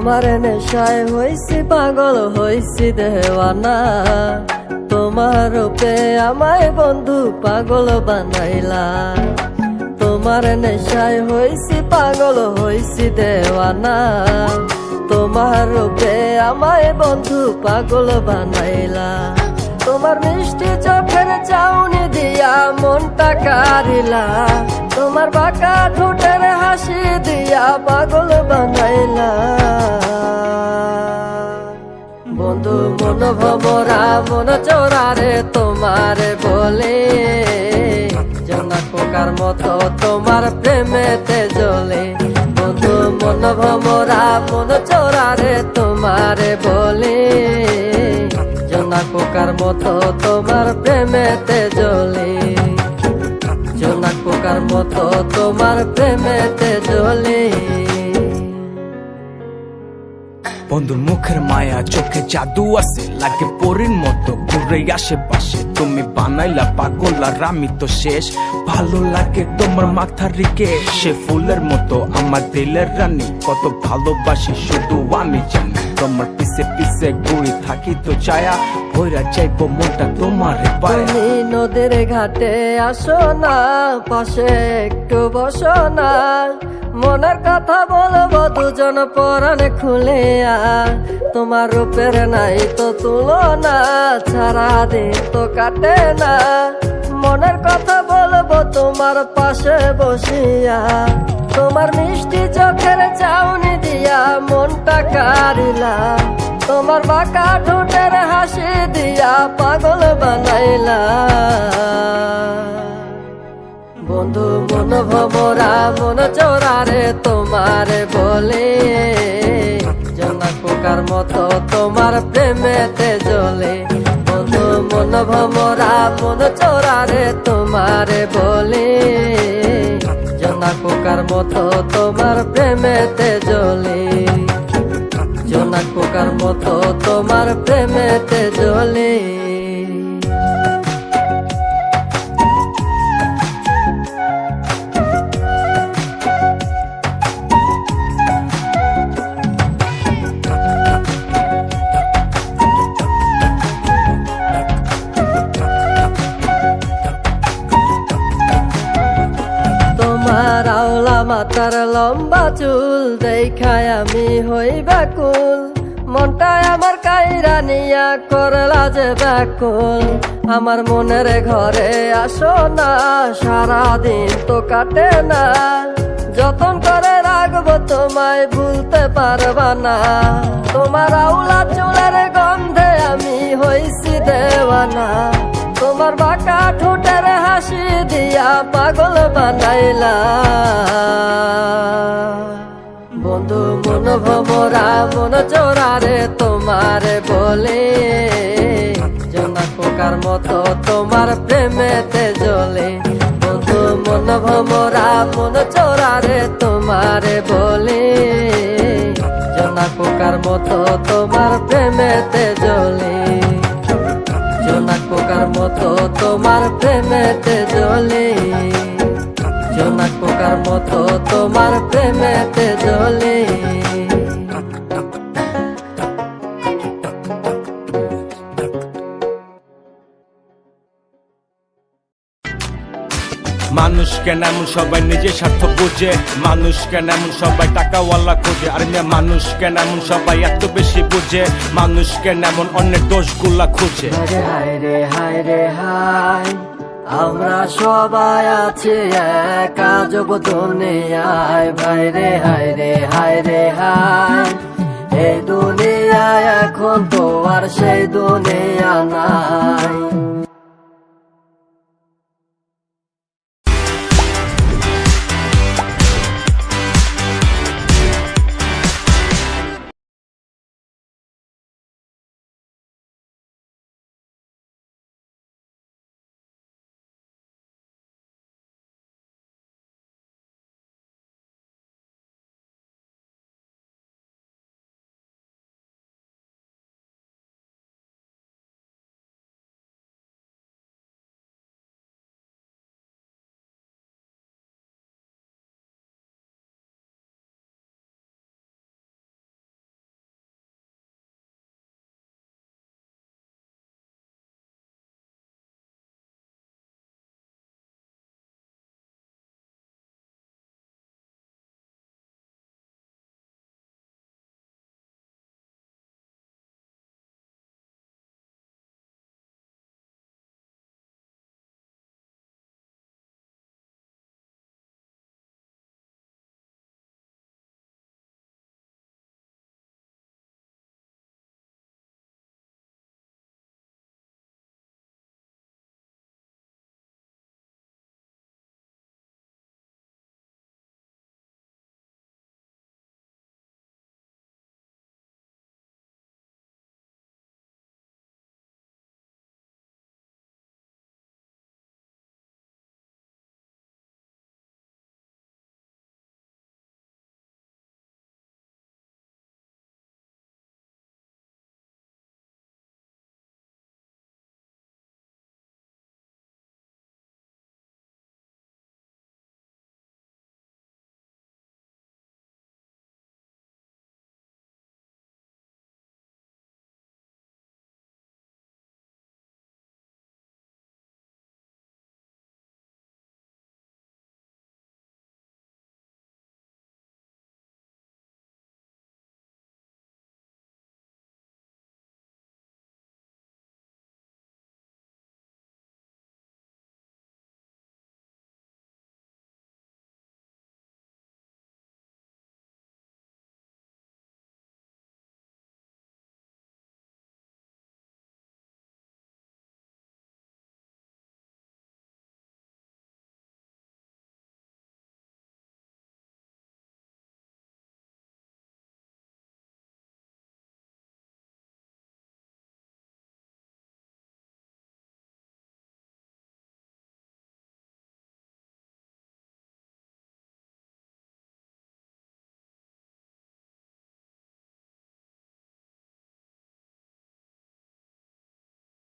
তোমার নেশায় হইছি পাগল হইছি দেওয়ানা, তোমার রূপে আমায় বন্ধু পাগল বানাইলা। তোমার নেশায় হইছি পাগল হইছি দেওয়ানা, তোমার রূপে আমায় বন্ধু পাগল বানাইলা। তোমার মিষ্টি চোখের চাউনি দিয়া মনটা কারিলা, তোমার বাঁকা ঠোঁটের হাসি দিয়া পাগল বানাইলা। বন্ধু মন ভমরা মন চোরারে তোমার বলে, জোনাক পোকার মতো তোমার প্রেমেতে জ্বলে। বন্ধু মন ভমরা মন চোরারে তোমার বলে, জোনাক পোকার মতো তোমার প্রেমেতে জ্বলে। জোনাক পোকার মতো তোমার প্রেমেতে জ্বলে। বন্ধুর মুখের মায়া চোখে জাদু আছে, লাগে পরীর মতো ঘুরে আশেপাশে। তুমি বানাইলা পাগল আর আমি তো শেষ। ভালো লাগে তোমার মাথার রিকে, সে ফুলের মতো আমার দিলের রানী। কত ভালোবাসি শুধু আমি জানি, তোমার পিছে পিছে ঘুরে থাকি তো ছায়া ভৈরা যাইবো মনটা তোমার পায়ে। তুমি নদীর ঘাটে আসো না, পাশে একটু বসো না, মনের কথা বলবো দুজন পরাণ খুলে। তোমার রূপের নাই তো তুলনা, সারা দিন তো কাটে না, মনের কথা বলবো তোমার পাশে বসিয়া। তোমার মিষ্টি চোখের চাউনি দিয়া মনটা কারিলা, তোমার বাঁকা ঠোঁটের হাসি দিয়া পাগল বানাইলা। বন্ধু মন ভমরা মন চোরারে তোমার বলে, জোনাক পোকার মতো তোমার প্রেমেতে জ্বলে। বন্ধু মন ভমরা মন চোরারে তোমার বলে, জোনাক পোকার মতো তোমার প্রেমেতে জ্বলে। জোনাক পোকার মতো তোমার প্রেমেতে জ্বলে। তোমার আওলা মাথার লম্বা চুল দেখায় আমি হই ব্যাকুল, মনটায় আমার কাইরা নিয়া করলা যে ব্যাকুল। আমার মনের ঘরে আসো না, সারাদিন তো কাটে না, যতন করে রাখবো তোমায় ভুলতে পারবা না। তোমার আওলা চুলের গন্ধে আমি হইছি দেওয়ানা, তোমার বাঁকা ঠোঁটের হাসি দিয়া পাগল বানাইলা। বন্ধু মন ভমরা মন চোরারে তোমার বলে, জোনাক পোকার মতো তোমার প্রেমেতে জ্বলে। বন্ধু মন ভমরা মন চোরারে তোমার বলে, জোনাক পোকার মতো তোমার প্রেমেতে জ্বলে। জোনাক পোকার মতো তোমার প্রেমেতে জ্বলে। জোনাক পোকার মতো তোমার প্রেমেতে জ্বলে। মানুষ কেন এমন সবাই নিজের স্বার্থ বুঝে, মানুষ কেন এমন সবাই টাকাওয়ালা খোঁজে। আর মানুষ কেন এমন সবাই এত বেশি বুঝে, মানুষ কেন এমন অন্যের দোষগুলা খুঁজে। হায় রে হায় রে হায়, আমরা সবাই আছি এক আজব দুনিয়ায়। ভাই রে হায় রে হায় রে হায়, এই দুনিয়ায় এখন তো আর সেই দুনিয়া নাই।